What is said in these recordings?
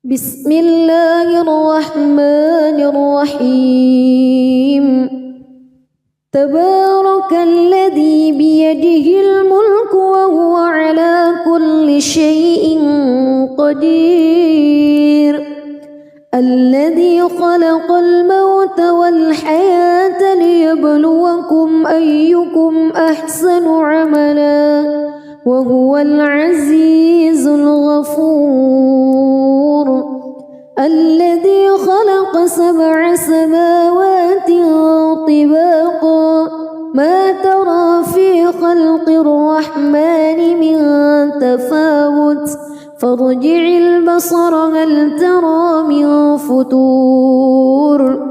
بسم الله الرحمن الرحيم تبارك الذي بيده الملك وهو على كل شيء قدير الذي خلق الموت والحياة ليبلوكم أيكم أحسن عملا وهو العزيز الغفور الذي خلق 7 سماوات طباقا ما ترى في خلق الرحمن من تفاوت فارجع البصر هل ترى من فتور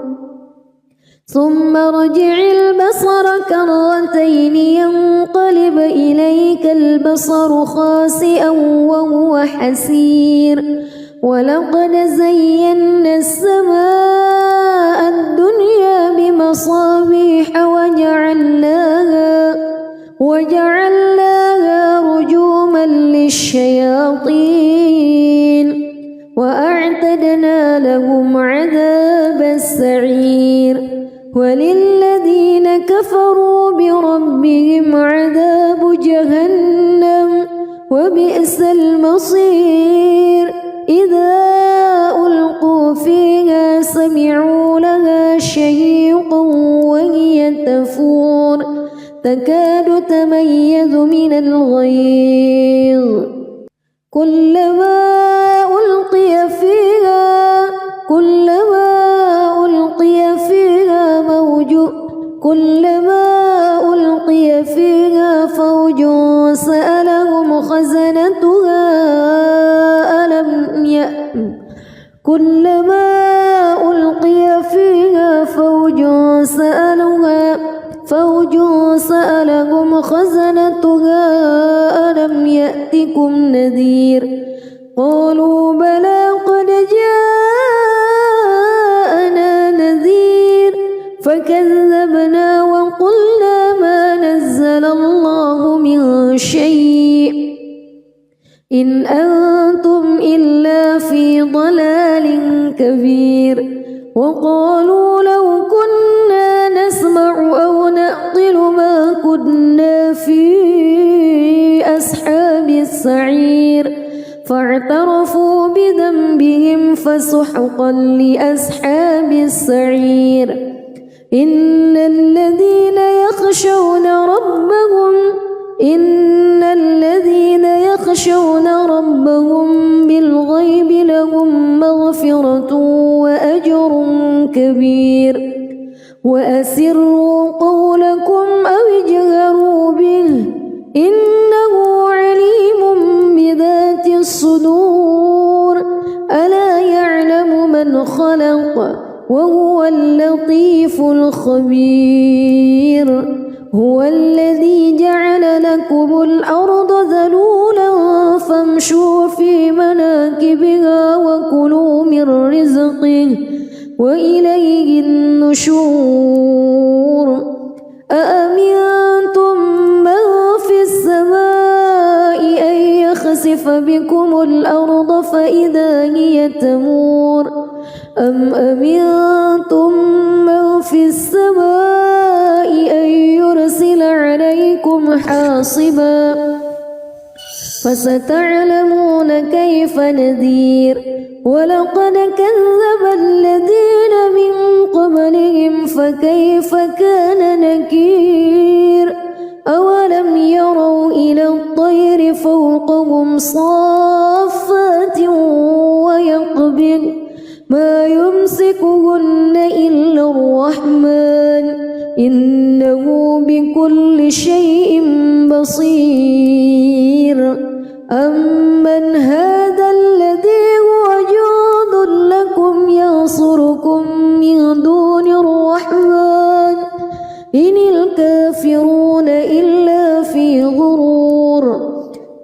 ثم ارجع البصر كرتين ينقلب إليك البصر خاسئا وهو حسير ولقد زينا السماء الدنيا بمصابيح وجعلناها رجوما للشياطين وأعتدنا لهم عذاب السعير وللذين كفروا بربهم عذاب جهنم وبئس المصير إذا ألقوا فيها سمعوا لها شهيقا وهي تفور تكاد تميز من الغيظ كلما ألقي فيها فوج سألهم خزنتها ألم يأتكم نذير قالوا بلى قد جاءنا نذير فكذبنا وقلنا ما نزل الله من شيء إن أنتم إلا في ضلال كبير وقالوا لو كنا نسمع أو نعقل ما كنا في أصحاب السعير فاعترفوا بذنبهم فسحقا لأصحاب السعير إن الذين يخشون ربهم بالغيب لهم مغفرة وأجر كبير وأسروا قولكم أو اجهروا به إنه عليم بذات الصدور ألا يعلم من خلق وهو اللطيف الخبير هو الذي جعل لكم الأرض ذلولا فامشوا في مناكبها وكلوا من رزقه وإليه النشور أأمنتم من في السماء أن يخسف بكم الأرض فإذا هي تمور أم أمنتم من في السماء أن يرسل عليكم حاصبا فستعلمون كيف نذير ولقد كذب الذين من قبلهم فكيف كان نكير أولم يروا إلى الطير فوقهم صافات ويقبض ما يمسكهن إلا الرحمن إنه بكل شيء بصير أمن هذا الذي هو جند لكم ينصركم من دون الرحمن إن الكافرون إلا في غرور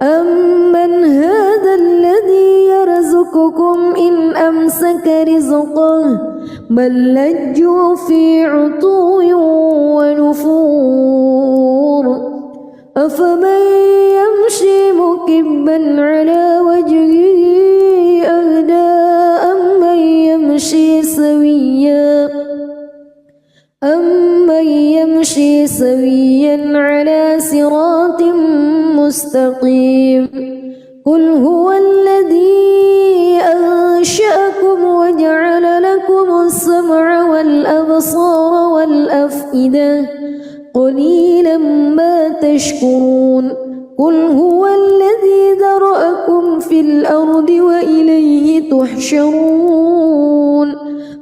أمن هذا الذي يرزقكم إن أمسك رزقه بل لجوا في عتو ونفور أفمن يمشي مكبا على وجهه أهدى سويا على صراط مستقيم قل هو الذي أنشأكم وجعل لكم السمع والأبصار والأفئدة قليلا ما تشكرون قل هو الذي ذرأكم في الأرض وإليه تحشرون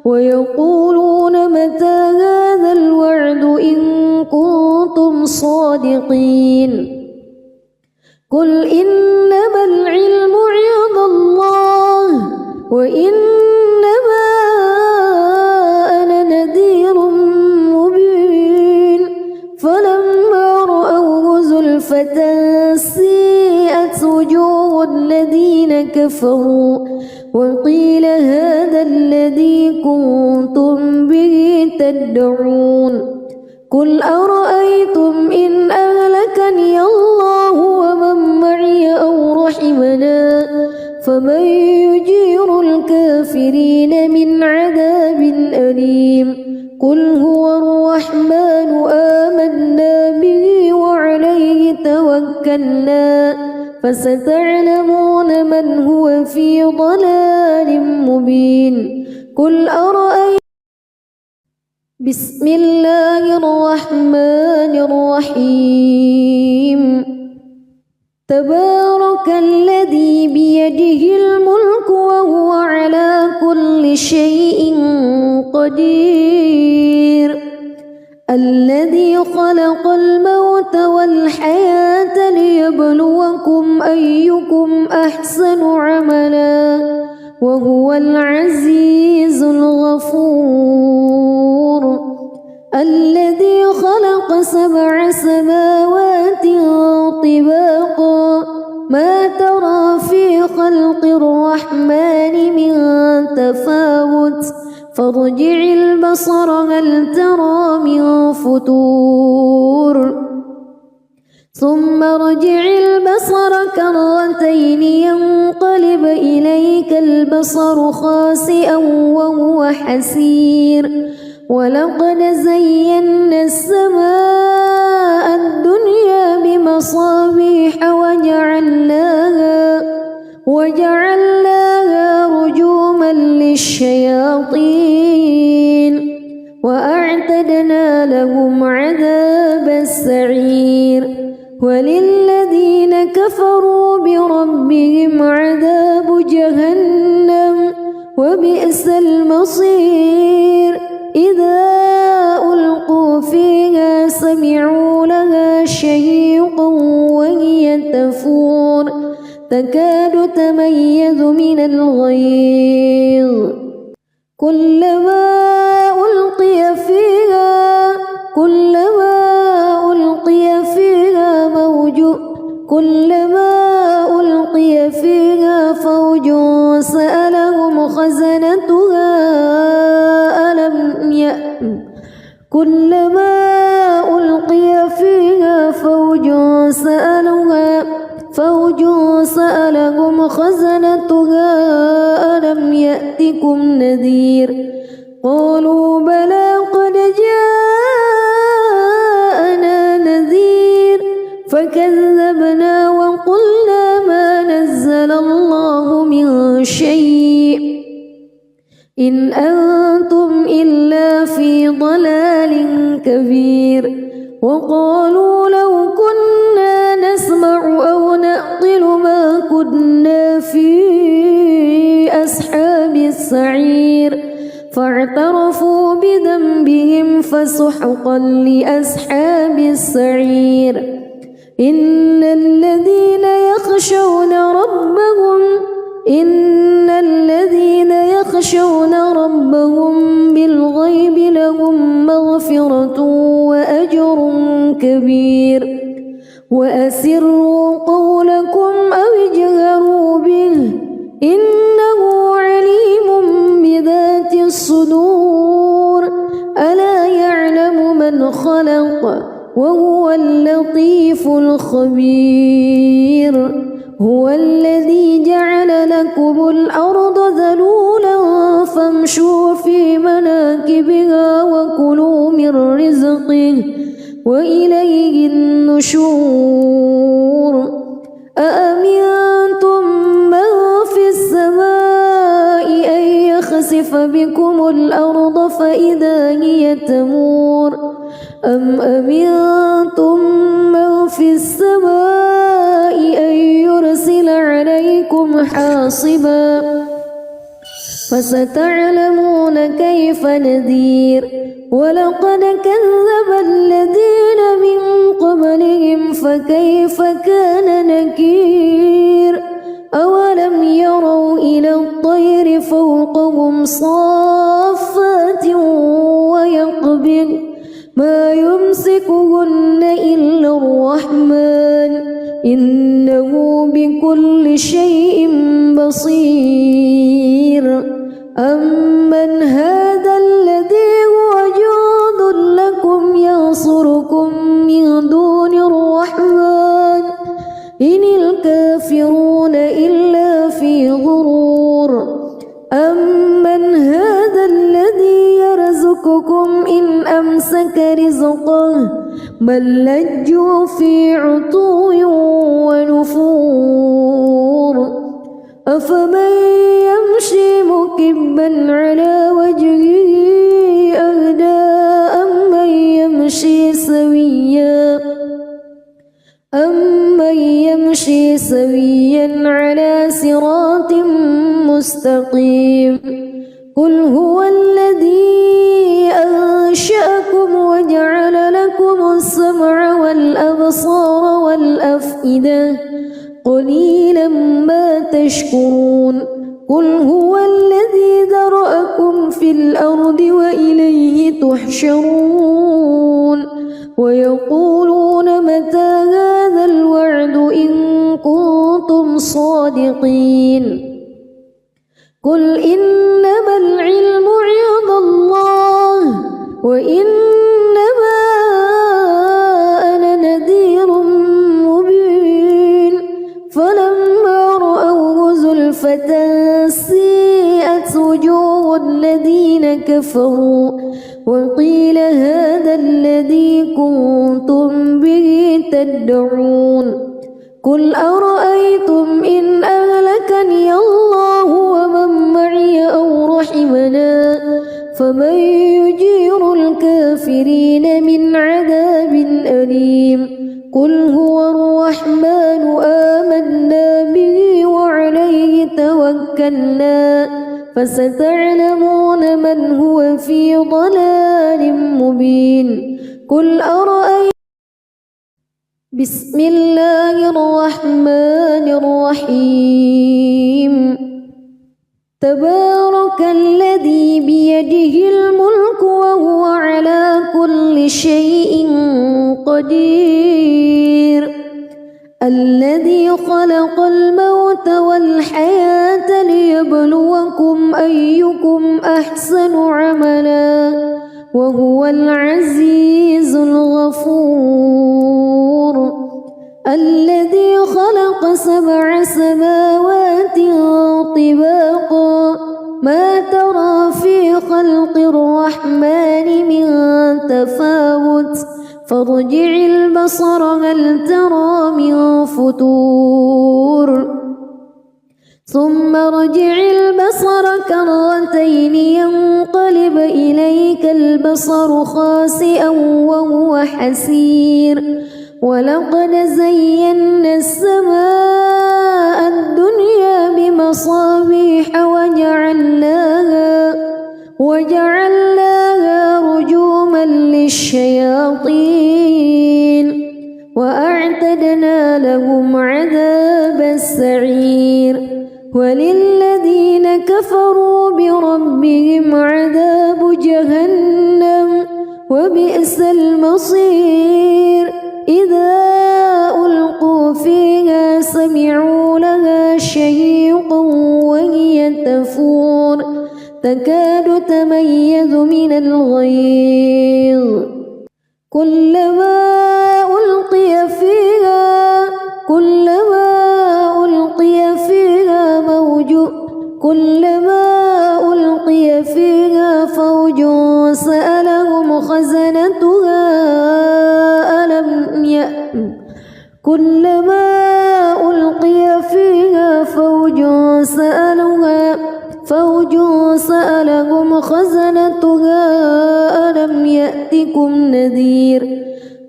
ويقولون متى هذا الوعد إن كنتم صادقين قل إنما العلم عند الله وإنما أنا نذير مبين فلما رأوه زلفة سيئت وجوه الذين كفروا وقيل هذا الذي كنتم به تدعون قل أرأيتم إن أهلكني الله ومن معي أو رحمنا فمن يجير الكافرين من عذاب أليم قل هو الرحمن آمنا به وعليه توكلنا فستعلمون من هو في ضلال مبين قل أرأيتم بسم الله الرحمن الرحيم تبارك الذي بيده الملك وهو على كل شيء قدير الذي خلق الموت والحياة ليبلوكم أيكم أحسن عملا وهو العزيز الغفور الذي خلق 7 سماوات طباقا ما ترى في خلق الرحمن من تفاوت فارجع البصر هل ترى من فتور ثم ارجع البصر كرتين ينقلب إليك البصر خاسئا وهو حسير ولقد زينا السماء الدنيا بمصابيح وجعلناها رجوما للشياطين وأعتدنا لهم عذاب السعير وللذين كفروا بربهم عذاب جهنم وبئس المصير إذا ألقوا فيها سمعوا لها شهيقا وهي تفور تكاد تميز من الغيظ كلما ألقي فيها فوج سألهم خزنتها كلما ألقي فيها فوج سألهم خزنتها ألم يأتكم نذير قالوا بلى قد جاءنا نذير فكذبنا وقلنا ما نزل الله من شيء إن أنتم إلا في ضلال كبير وقالوا لو كنا نسمع أو نعقل ما كنا في أصحاب السعير فاعترفوا بذنبهم فسحقا لأصحاب السعير إن الذين يخشون ربهم بالغيب لهم مغفرة وأجر كبير وأسروا قولكم أو اجهروا به إنه عليم بذات الصدور ألا يعلم من خلق وهو اللطيف الخبير هو الذي جعل لكم الأرض ذلولا فامشوا في مناكبها وكلوا من رزقه وإليه النشور أأمنتم من في السماء أن يخسف بكم الأرض فإذا هي تمور أم أمنتم من في السماء أن يرسل عليكم حاصبا فستعلمون كيف نذير ولقد كذب الذين من قبلهم فكيف كان نكير أولم يروا إلى الطير فوقهم صافات ويقبض ما يمسكهن إلا الرحمن إنه بكل شيء بصير أمن هذا الذي هو جند لكم ينصركم من دون الرحمن إن الكافرون إلا في غرور أمن هذا الذي يرزقكم إن أمسك رزقه بل لجوا في عتو ونفور أفمن يمشي مكبا على وجهه أهدى أمن يمشي سويا على صراط مستقيم قل هو الذي أنشأكم وجعل لكم السمع والأبصار والأفئدة قليلا ما تشكرون قل هو الذي ذرأكم في الأرض وإليه تحشرون ويقولون متى هذا الوعد إن كنتم صادقين قل إنما العلم عند الله وإنما أنا نذير مبين فلما رأوه زلفة سيئت وجوه الذين كفروا وقيل هذا الذي كنتم به تدعون قل أرأيتم إن أهلكني الله ومن معي أو رحمنا فمن يجير الكافرين من عذاب أليم قل هو الرحمن آمنا به وعليه توكلنا فستعلمون من هو في ضلال مبين قل أرأيتم بسم الله الرحمن الرحيم تبارك الذي بيده الملك وهو على كل شيء قدير الذي خلق الموت والحياة ليبلوكم أيكم أحسن عملا وهو العزيز الغفور الذي خلق 7 سماوات طباقا ما ترى في خلق الرحمن من تفاوت فارجع البصر هل ترى من فتور ثم ارجع البصر كرتين ينقلب إليك البصر خاسئا وهو حسير ولقد زينا السماء الدنيا بمصابيح وجعلناها رجوما للشياطين وأعتدنا لهم عذاب السعير وللذين كفروا بربهم عذاب جهنم وبئس المصير إذا ألقوا فيها سمعوا لها شهيقا وهي تفور تكاد تميز من الغيظ كلما ألقي فيها فوج سألهم خزنتها كلما ألقي فيها فوج سألهم خزنتها ألم يأتكم نذير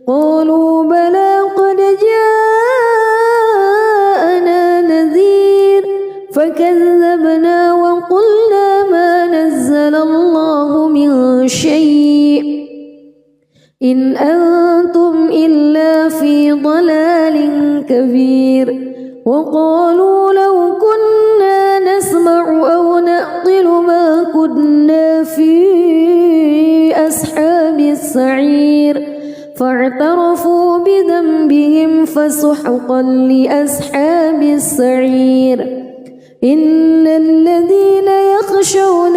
قالوا بلى قد جاءنا نذير فكذبنا وقلنا ما نزل الله من شيء إن أنتم إلا في ضلال كبير وقالوا لو كنا نسمع أو نعقل ما كنا في أصحاب السعير فاعترفوا بذنبهم فسحقا لأصحاب السعير إن الذين يخشون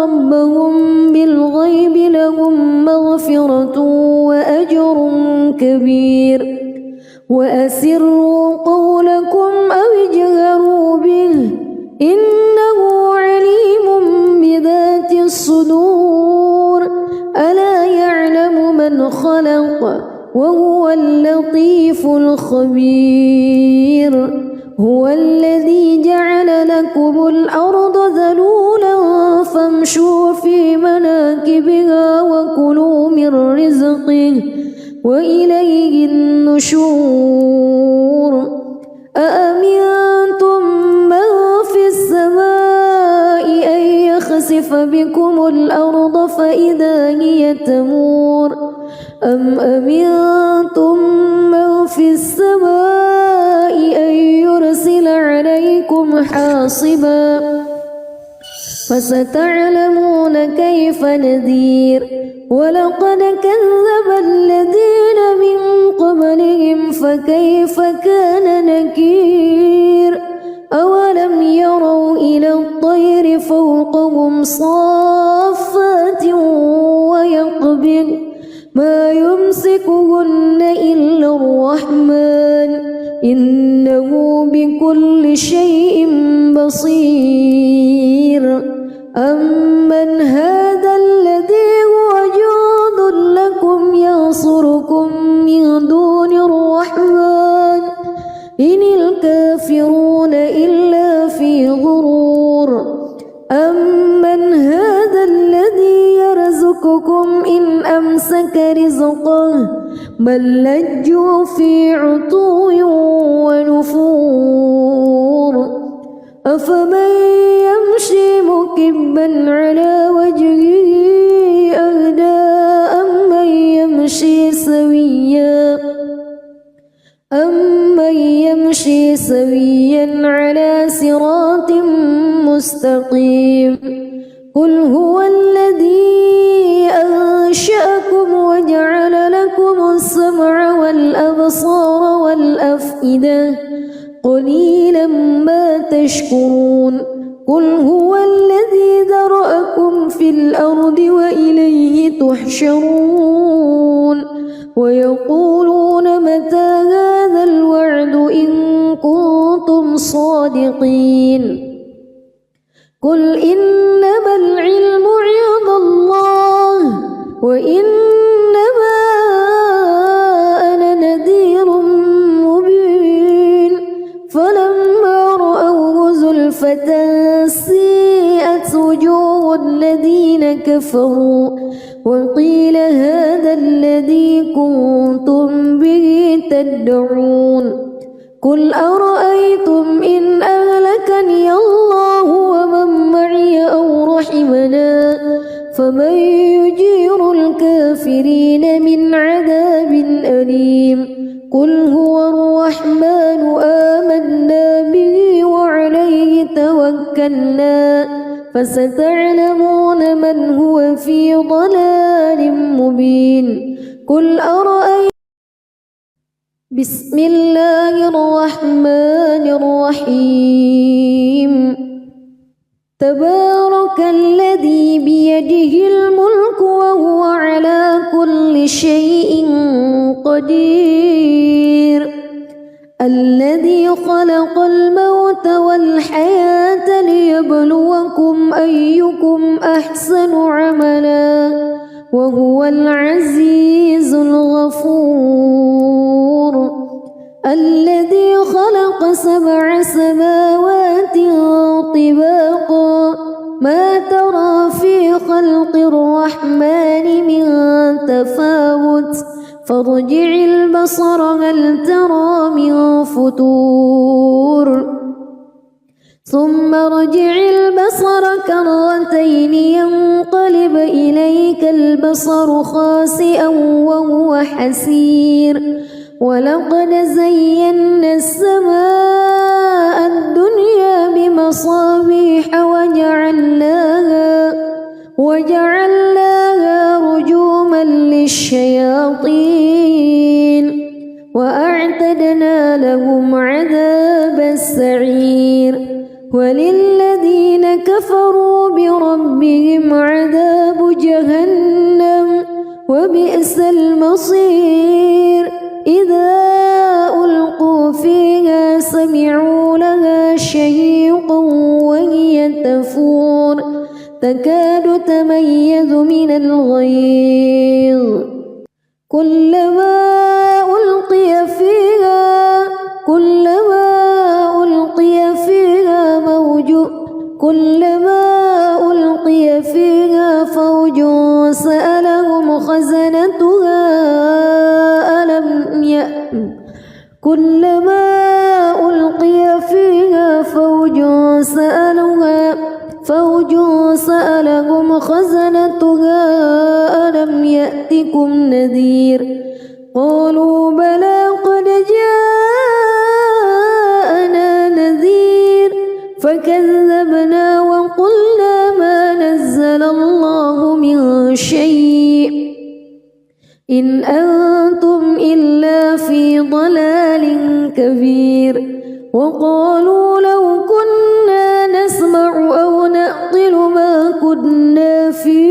ربهم بالغيب لهم مغفرة وأجر كبير وأسروا قولكم أو اجهروا به إنه عليم بذات الصدور ألا يعلم من خلق وهو اللطيف الخبير هو الذي جعل لكم الأرض ذلولا فامشوا في مناكبها وكلوا من رزقه وإليه النشور أأمنتم من في السماء أن يخسف بكم الأرض فإذا هي تمور أم أمنتم من في السماء أن يرسل عليكم حاصبا فستعلمون كيف نذير ولقد كذب الذين من قبلهم فكيف كان نكير أولم يروا إلى الطير فوقهم صافات ويقبض ما يمسكهن إلا الرحمن إنه بكل شيء بصير أمن هذا الذي هو جند لكم ينصركم من دون الرحمن إن الكافرون إلا في غرور أمن هذا الذي يرزقكم إن أمسك رزقه بل لجوا في عتو ونفور أفمن يمشي مكبا على وجهه أهدى أمن يمشي سويا على صراط مستقيم قل هو الذي أنشأكم وجعل لكم السمع والأبصار والأفئدة قليلا ما تشكرون قل هو الذي ذرأكم في الأرض وإليه تحشرون ويقولون متى هذا الوعد إن كنتم صادقين قل إنما العلم عند الله وإنما أنا نذير مبين فلما رأوه زلفة سيئت وجوه الذين كفروا وقيل هذا الذي كنتم به تدعون قل أرأيتم إن أهلكني الله ومن معي أو رحمنا فمن يجير الكافرين من عذاب أليم قل هو الرحمن آمنا به وعليه توكلنا فستعلمون من هو في ضلال مبين قل أرأيتم بسم الله الرحمن الرحيم تبارك الذي بيده الملك وهو على كل شيء قدير الذي خلق الموت والحياة ليبلوكم أيكم أحسن عملا وهو العزيز الغفور الذي خلق 7 سماوات طباقا ما ترى في خلق الرحمن من تفاوت فارجع البصر هل ترى من فتور ثم ارجع البصر كرتين ينقلب إليك البصر خاسئا وهو حسير ولقد زينا السماء الدنيا بمصابيح وجعلناها رجوما للشياطين وأعتدنا لهم عذاب السعير وللذين كفروا بربهم عذاب جهنم وبئس المصير إذا ألقوا فيها سمعوا لها شهيقا وهي تفور تكاد تميز من الغيظ كلما ألقي فيها فوج سألهم خزنتها ألم يأتكم نذير قالوا بلى قد جاءنا نذير فكذبنا وقلنا ما نزل الله من شيء إن أنتم إلا في ضلال كبير وقالوا لو كنا نسمع أو نعقل ما كنا في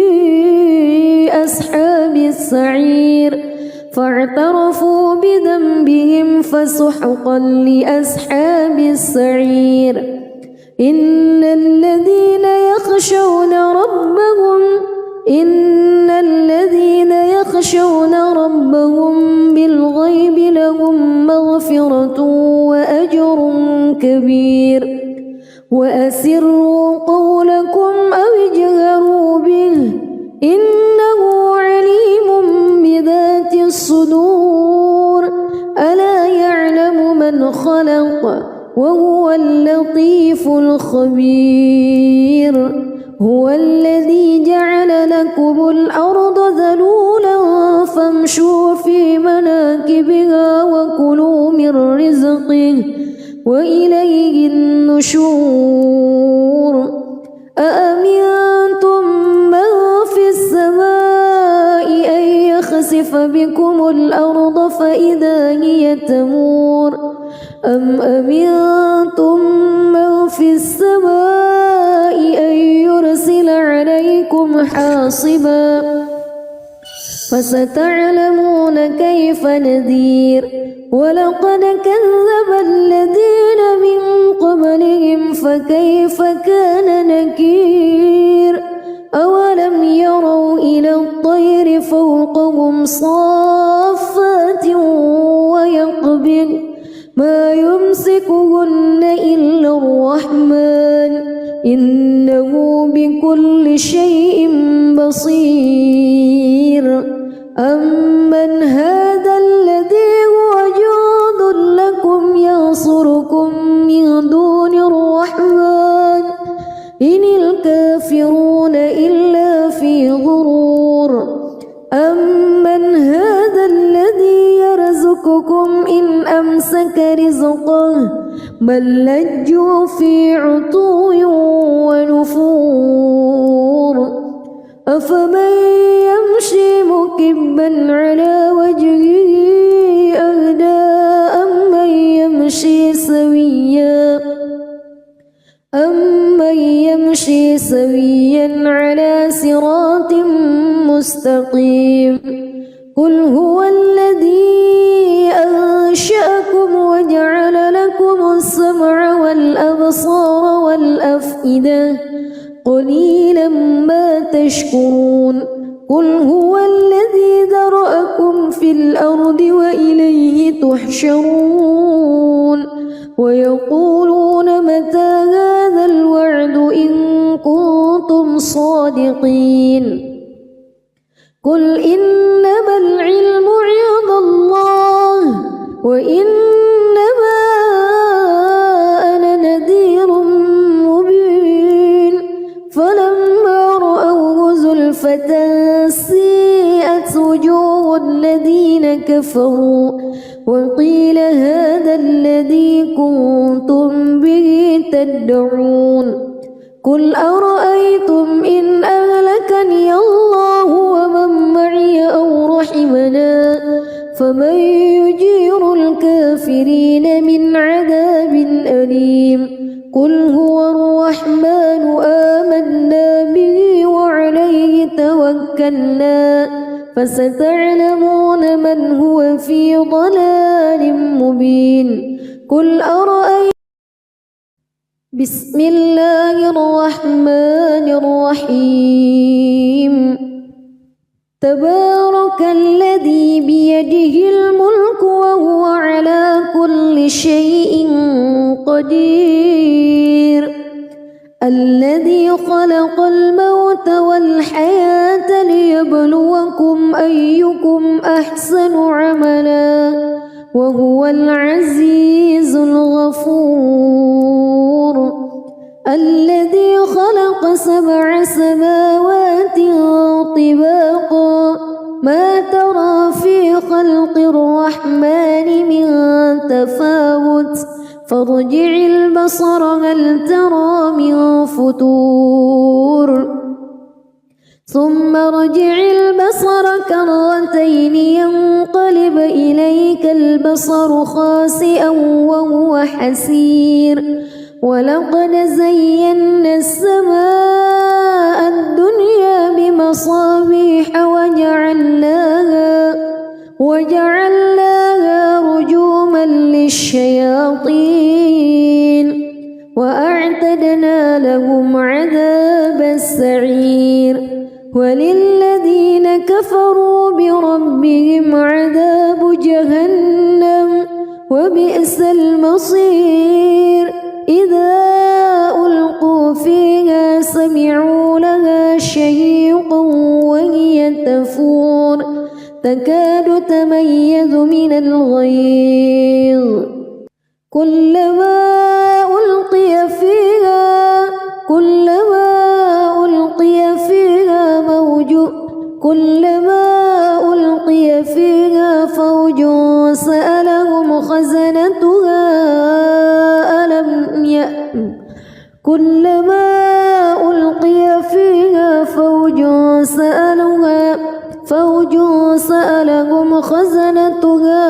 أصحاب السعير فاعترفوا بذنبهم فسحقا لأصحاب السعير إن الذين يخشون ربهم بالغيب لهم مغفرة وأجر كبير وأسروا قولكم أو اجهروا به إنه عليم بذات الصدور ألا يعلم من خلق وهو اللطيف الخبير هو الذي جعل لكم الأرض ذلولا فامشوا في مناكبها وكلوا من رزقه وإليه النشور أأمنتم من في السماء أن يخسف بكم الأرض فإذا هي تمور أم أمنتم من في السماء أن يرسل عليكم حاصبا فستعلمون كيف نذير ولقد كذب الذين من قبلهم فكيف كان نكير أولم يروا إلى الطير فوقهم صافات ويقبض ما يمسكهن إلا الرحمن إنه بكل شيء بصير أمن هذا الذي هو جند لكم ينصركم من دون الرحمن إن الكافرون إلا في غرور أمن هذا الذي يرزقكم إن أمسك رزقه بل لجوا في عتو ونفور أفمن يمشي مكبا على وجهه أهدى أمن يمشي سويا على صراط مستقيم قل هو الذي أنشأكم وجعل لكم السمع والأبصار والأفئدة قليلا ما تشكرون قل هو الذي ذرأكم في الأرض وإليه تحشرون ويقولون متى هذا الوعد إن كنتم صادقين قل إنما العلم عند الله وإنما أنا نذير مبين فلما رأوه زلفة سيئت وجوه الذين كفروا وقيل هذا الذي كنتم به تدعون قل أرأيتم إن أهلكني الله ومن معي أو رحمنا فمن يجير الكافرين من عذاب أليم قل هو الرحمن آمنا به وعليه توكلنا فستعلمون من هو في ضلال مبين قل أرأيتم بسم الله الرحمن الرحيم تبارك الذي بيده الملك وهو على كل شيء قدير الذي خلق الموت والحياة ليبلوكم أيكم أحسن عملا وهو العزيز الغفور الذي خلق 7 سماوات طباقا ما ترى في خلق الرحمن من تفاوت فارجع البصر هل ترى من فتور ثم ارجع البصر كرتين ينقلب إليك البصر خاسئا وهو حسير ولقد زينا السماء الدنيا بمصابيح وجعلناها رجوما للشياطين وأعتدنا لهم عذاب السعير وللذين كفروا بربهم عذاب جهنم وبئس المصير إذا ألقوا فيها سمعوا لها شهيقا وهي تفور تكاد تميز من الغيظ كلما ألقي فيها فوج سألهم خزنتها كلما ألقي فيها فوج سألهم خزنتها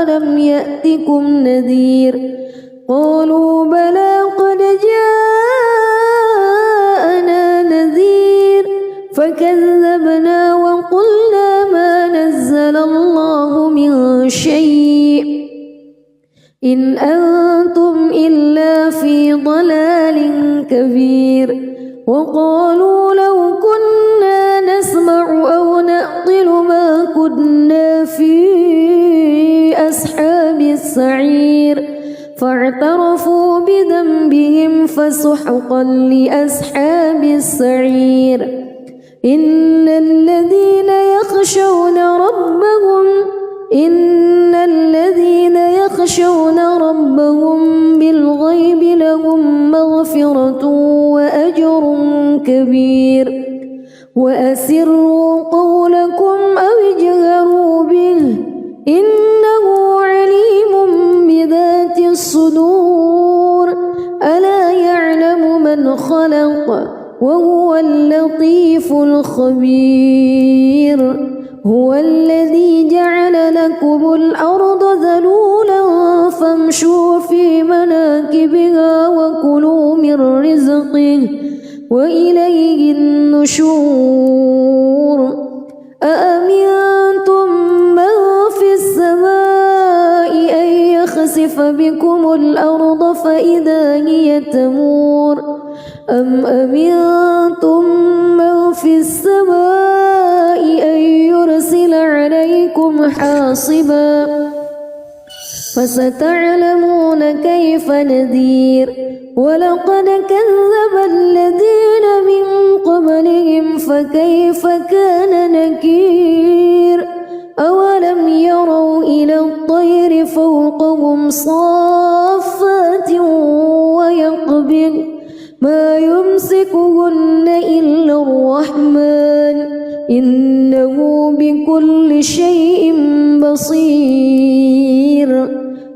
ألم يأتكم نذير قالوا بلى قد جاءنا نذير فكذبنا وقلنا ما نزل الله من شيء إن أنتم إلا في ضلال كبير وقالوا لو كنا نسمع أو نعقل ما كنا في أصحاب السعير فاعترفوا بذنبهم فسحقا لأصحاب السعير إن الذين يخشون ربهم بالغيب لهم مغفرة وأجر كبير وأسروا قولكم أو اجهروا به إنه عليم بذات الصدور ألا يعلم من خلق وهو اللطيف الخبير هو الذي جعل لكم الأرض ذلولا فامشوا في مناكبها وكلوا من رزقه وإليه النشور أأمنتم من في السماء أن يخسف بكم الأرض فإذا هي تمور أم أمنتم من في السماء حاصبا فستعلمون كيف نذير ولقد كذب الذين من قبلهم فكيف كان نكير أولم يروا إلى الطير فوقهم صافات ويقبض ما يمسكهن إلا الرحمن إنه بكل شيء بصير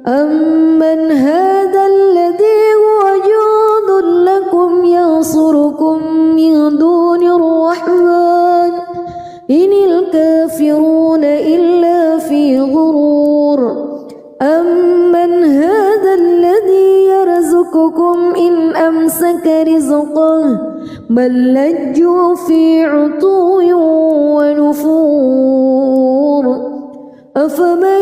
أمن هذا الذي هو جند لكم ينصركم من دون الرحمن إن الكافرون إلا في غرور أمن هذا الذي يرزقكم إن أمسك رزقه بل لجوا في عتو ونفور أفمن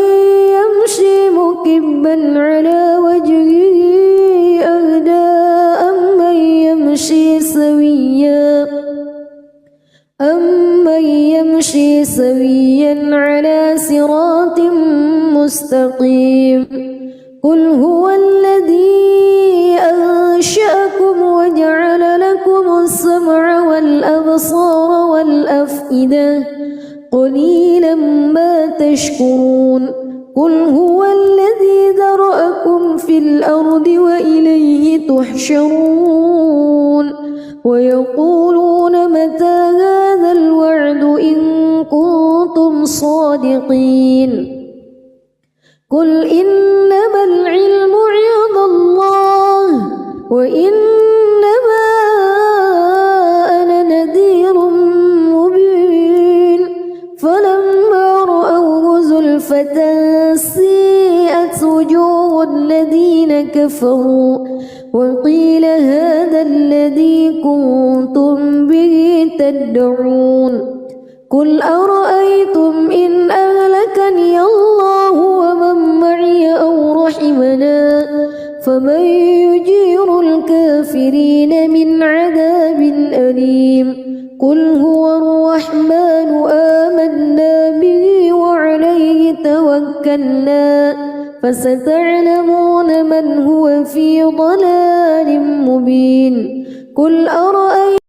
يمشي مكبا على وجهه أهدى أمن يمشي سويا على صراط مستقيم قل هو الذي أنشأكم وجعل لكم السمع والأبصار والأفئدة قليلا ما تشكرون قل هو الذي ذرأكم في الأرض وإليه تحشرون ويقولون متى هذا الوعد إن كنتم صادقين قل إنما العلم عند الله وإنما أنا نذير مبين فلما رأوه زلفة سيئت وجوه الذين كفروا وقيل هذا الذي كنتم به تدعون قل أرأيتم إن أهلكني الله ومن معي أو رحمنا فمن يجير الكافرين من عذاب أليم قل هو الرحمن آمنا به وعليه توكلنا فستعلمون من هو في ضلال مبين قل أرأيتم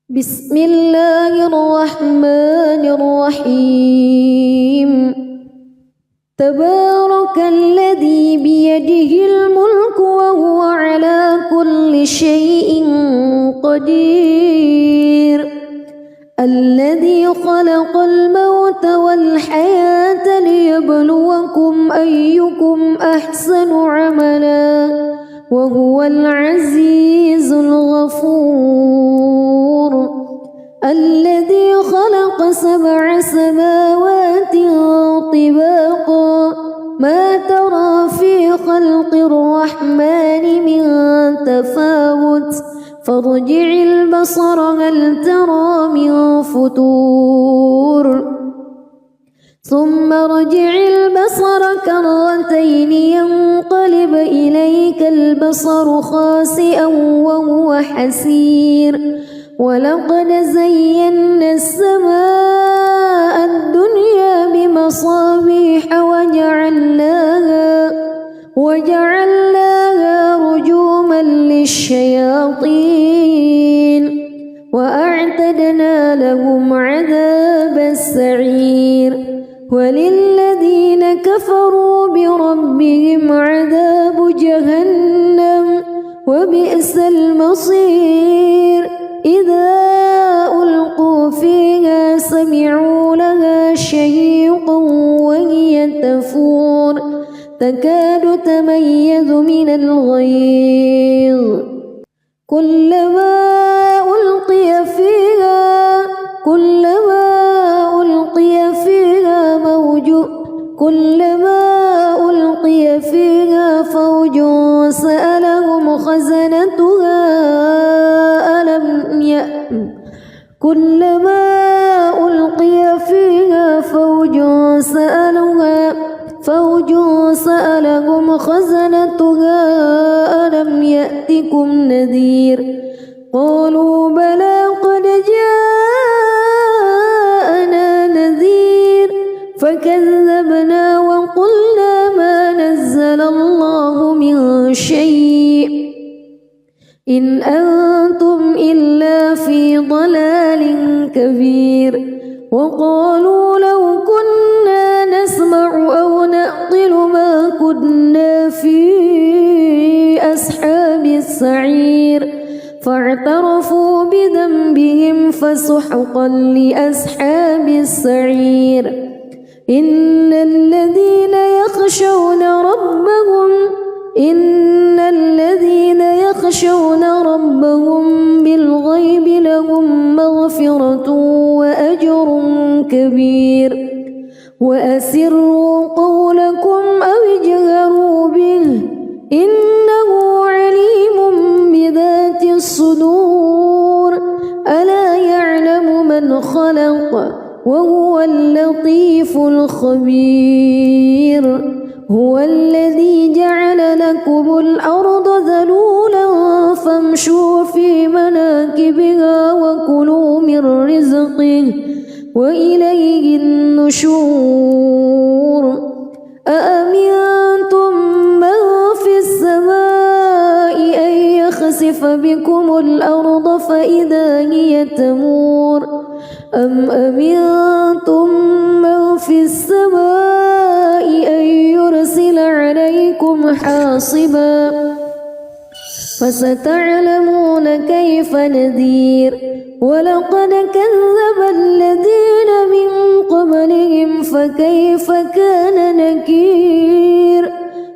بسم الله الرحمن الرحيم تبارك الذي بيده الملك وهو على كل شيء قدير الذي خلق الموت والحياة ليبلوكم أيكم أحسن عملا وهو العزيز الغفور الذي خلق 7 سماوات طباقا ما ترى في خلق الرحمن من تفاوت فارجع البصر هل ترى من فتور ثم ارجع البصر كرتين ينقلب إليك البصر خاسئا وهو حسير ولقد زينا السماء الدنيا بمصابيح وجعلناها رجوما للشياطين وأعتدنا لهم عذاب السعير وللذين كفروا بربهم عذاب جهنم وبئس المصير إذا ألقوا فيها سمعوا لها شهيقا وهي تفور تكاد تميز من الغيظ كلما ألقي فيها فوج سألهم خزنتها كلما ألقي فيها فوج سألهم خزنتها ألم يأتكم نذير قالوا بلى قد جاءنا نذير فكذبنا وقلنا ما نزل الله من شيء إن أنتم إلا في ضلال كبير وقالوا لو كنا نسمع أو نعقل ما كنا في أصحاب السعير فاعترفوا بذنبهم فسحقا لأصحاب السعير إن الذين يخشون ربهم بالغيب لهم مغفرة وأجر كبير وأسروا قولكم أو اجهروا به إنه عليم بذات الصدور ألا يعلم من خلق وهو اللطيف الخبير هو الذي جعل لكم الأرض ذلولا فامشوا في مناكبها وكلوا من رزقه وإليه النشور أأمنتم من في السماء أن يخسف بكم الأرض فإذا هي تمور أم أمنتم من في السماء أن يرسل عليكم حاصبا فستعلمون كيف نذير ولقد كذب الذين من قبلهم فكيف كان نكير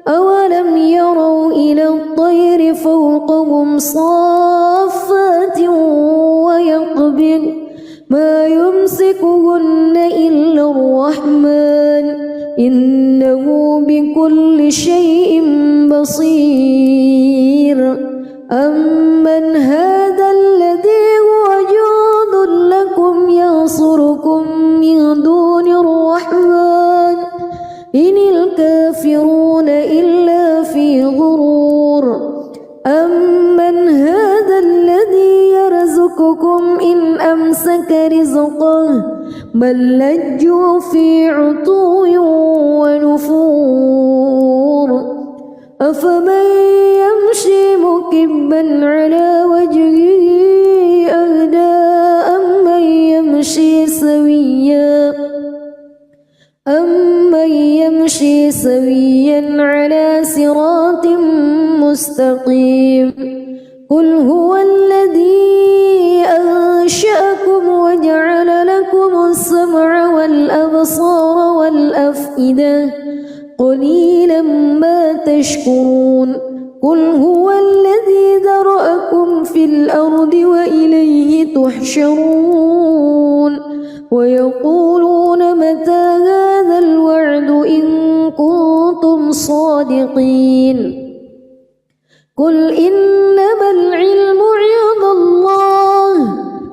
أولم يروا إلى الطير فوقهم صافات ويقبض ما يمسكهن إلا الرحمن إنه بكل شيء بصير أمن هذا الذي هو جند لكم ينصركم من دون الرحمن إن الكافرون إلا في غرور أمن هذا الذي يرزقكم إن أمسك رزقه بل لجوا في عتو ونفور أفمن يمشي مكبا على وجهه أهدى أمن يمشي سويا على صراط مستقيم قل هو الذي أنشأكم وجعل لكم السمع والأبصار والأفئدة قليلا ما تشكرون قل هو الذي ذرأكم في الأرض وإليه تحشرون ويقولون متى هذا الوعد إن كنتم صادقين قل إنما العلم عند الله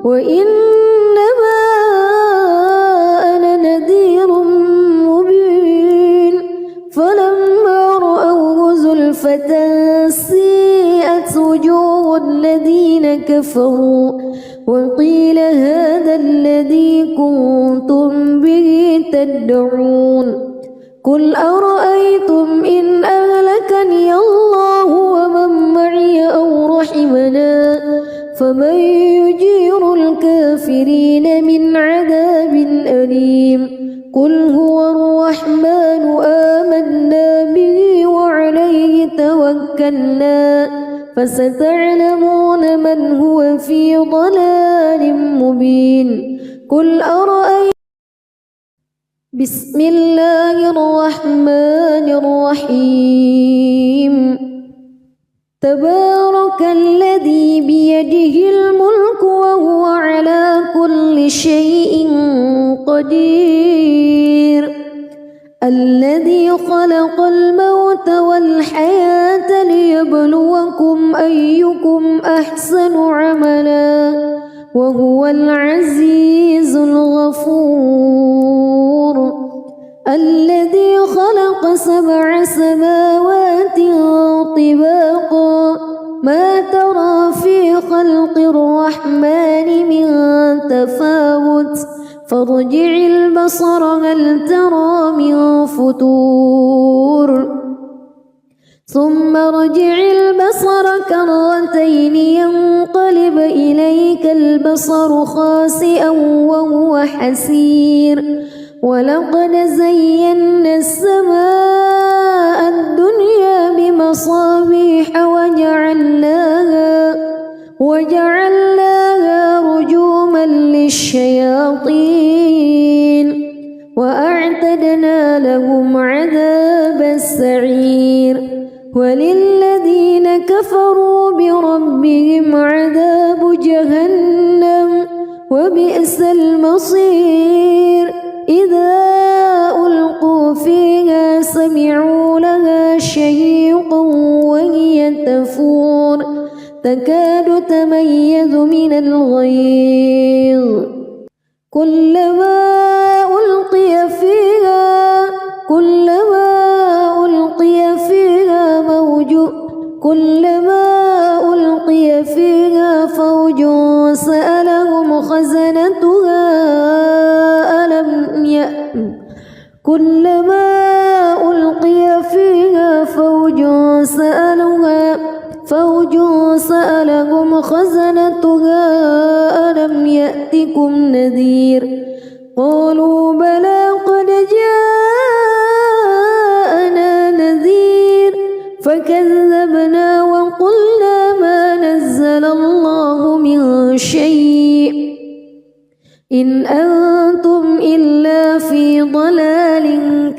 وإنما أنا نذير مبين فلما رأوه زلفة سيئت وجوه الذين كفروا وقيل هذا الذي كنتم به تدعون قل أرأيتم إن أهلكني الله ومن معي أو رحمنا فمن يجير الكافرين من عذاب أليم قل هو الرحمن آمنا به وعليه توكلنا فستعلمون من هو في ضلال مبين قل أرأيتم بسم الله الرحمن الرحيم تبارك الذي بيده الملك وهو على كل شيء قدير الذي خلق الموت والحياة ليبلوكم أيكم أحسن عملا وهو العزيز الغفور الذي خلق 7 سماوات طباقا ما ترى في خلق الرحمن من تفاوت فارجع البصر هل ترى من فتور ثم ارجع البصر كرتين ينقلب إليك البصر خاسئا وهو حسير ولقد زينا السماء الدنيا بمصابيح وجعلناها رجوما للشياطين وأعتدنا لهم عذاب السعير وللذين كفروا بربهم عذاب جهنم وبئس المصير إذا ألقوا فيها سمعوا لها شهيقا وهي تفور تكاد تميز من الغيظ كلما ألقي فيها فوج سألهم خزنتها ألم يأتكم نذير قالوا بلى قد جاءنا نذير فكذبنا وقلنا ما نزل الله من شيء إن أنتم إلا في ضلال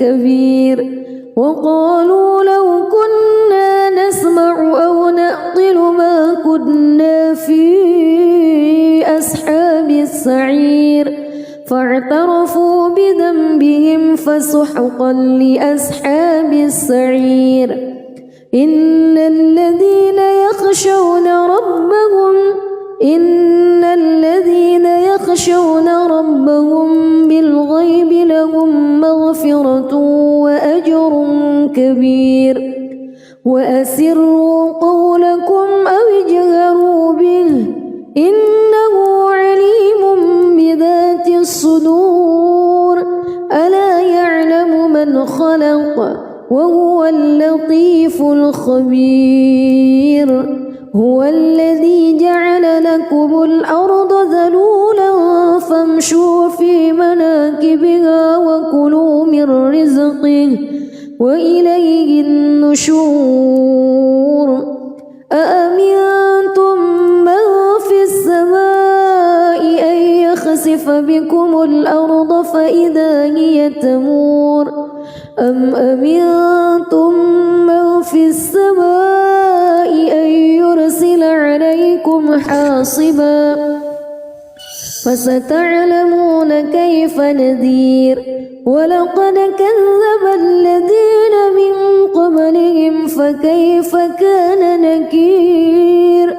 كبير وقالوا لو كنا نسمع أو نعقل ما كنا في أصحاب السعير فاعترفوا بذنبهم فسحقا لأصحاب السعير إن الذين يخشون ربهم بالغيب لهم مغفرة وأجر كبير وأسروا قولكم أو اجهروا به إنه عليم بذات الصدور ألا يعلم من خلق وهو اللطيف الخبير هو الذي جعل لكم الأرض ذلولا فامشوا في مناكبها وكلوا من رزقه وإليه النشور أأمنتم من في السماء أن يخسف بكم الأرض فإذا هي تمور أم أمنتم من في السماء أن يرسل عليكم حاصبا فستعلمون كيف نذير ولقد كذب الذين من قبلهم فكيف كان نكير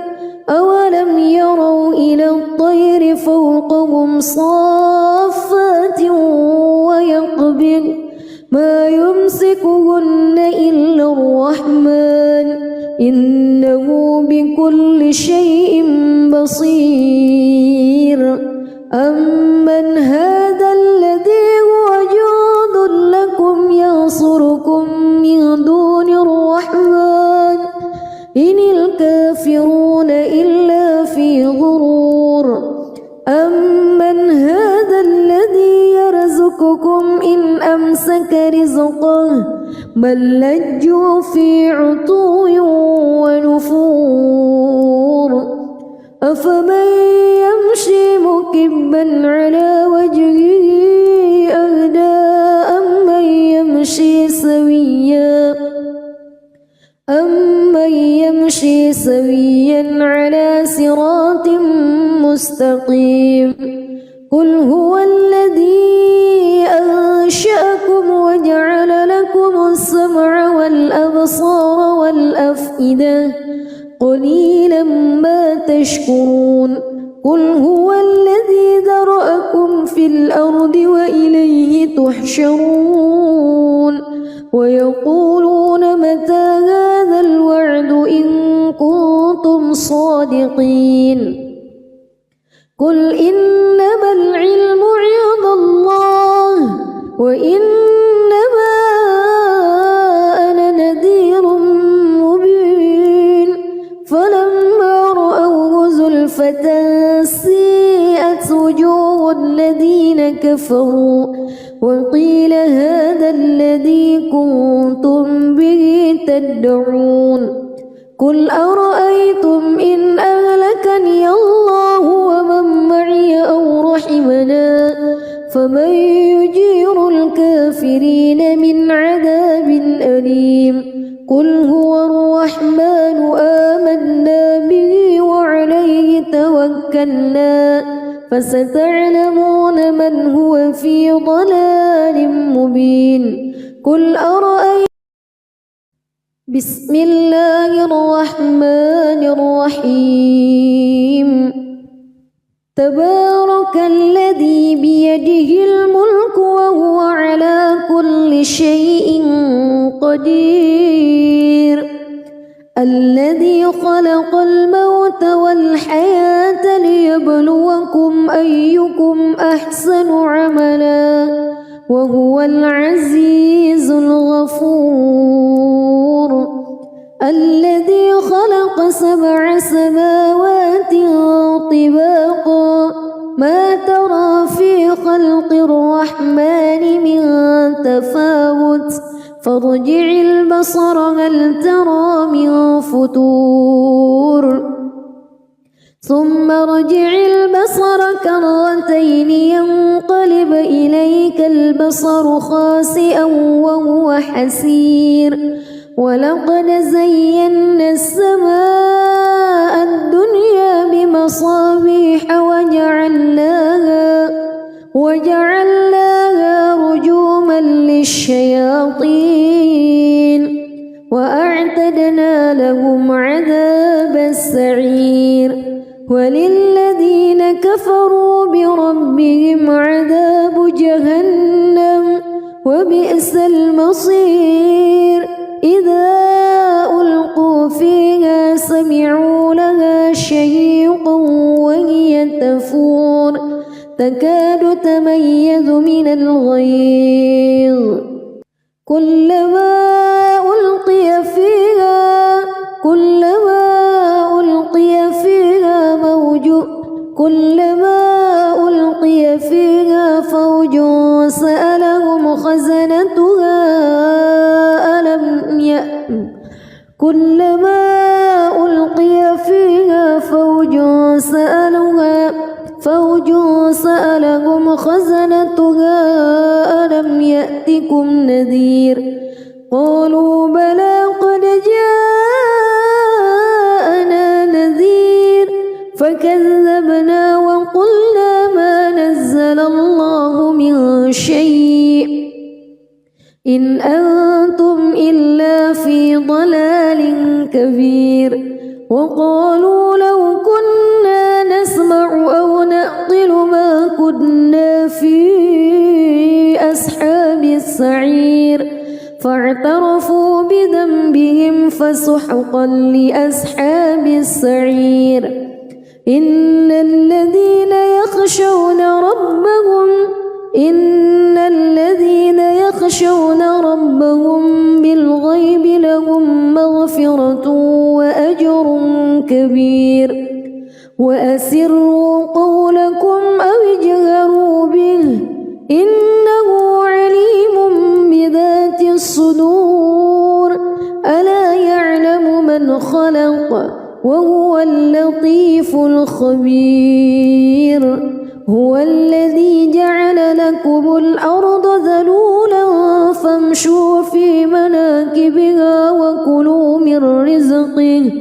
أولم يروا إلى الطير فوقهم صافات ويقبض ما يمسكهن إلا الرحمن إنه بكل شيء بصير أمن هذا الذي هو جند لكم ينصركم من دون الرحمن إن الكافرون إلا في غرور أمن هذا الذي يرزقكم إن أمسك رزقه بل لجوا في عتو ونفور أفمن يمشي مكبا على وجهه أهدى أمن يمشي سويا على صراط مستقيم قل هو الذي أنشأكم وجعل لكم السمع والأبصار والأفئدة قليلا ما تشكرون قل هو الذي ذرأكم في الأرض وإليه تحشرون ويقولون متى هذا الوعد إن كنتم صادقين قل إنما العلم عند وإنما أنا نذير مبين فلما رأوه زلفة سيئت وجوه الذين كفروا وقيل هذا الذي كنتم به تدعون قل أرأيتم إن أهلكني الله ومن معي أو رحمنا فمن يجير الكافرين من عذاب أليم قل هو الرحمن آمنا به وعليه توكلنا فستعلمون من هو في ضلال مبين قل أرأيتم بسم الله الرحمن الرحيم تبارك الذي بيده الملك وهو على كل شيء قدير الذي خلق الموت والحياة ليبلوكم أيكم أحسن عملا وهو العزيز الغفور الذي خلق 7 سماوات طباقا ما ترى في خلق الرحمن من تفاوت فارجع البصر هل ترى من فتور ثم ارجع البصر كرتين ينقلب إليك البصر خاسئا وهو حسير ولقد زينا السماء الدنيا بمصابيح وجعلناها رجوما للشياطين وأعتدنا لهم عذاب السعير وللذين كفروا بربهم عذاب جهنم وبئس المصير إذا ألقوا فيها سمعوا لها شهيقا وهي تفور تكاد تميز من الغيظ كلما ألقي فيها فوج سألهم خزنتها كلما ألقي فيها فوج سألهم خزنتها ألم يأتكم نذير قالوا بلى قد جاءنا نذير فكذبنا وقلنا ما نزل الله من شيء إن أنتم إلا في ضلال كبير وقالوا لو كنا نسمع أو نعقل ما كنا في أصحاب السعير فاعترفوا بذنبهم فسحقا لأصحاب السعير إن الذين يخشون ربهم بالغيب لهم مغفرة وأجر كبير وأسروا قولكم أو اجهروا به إنه عليم بذات الصدور ألا يعلم من خلق وهو اللطيف الخبير هو الذي جعل لكم الأرض ذلولا فامشوا في مناكبها وكلوا من رزقه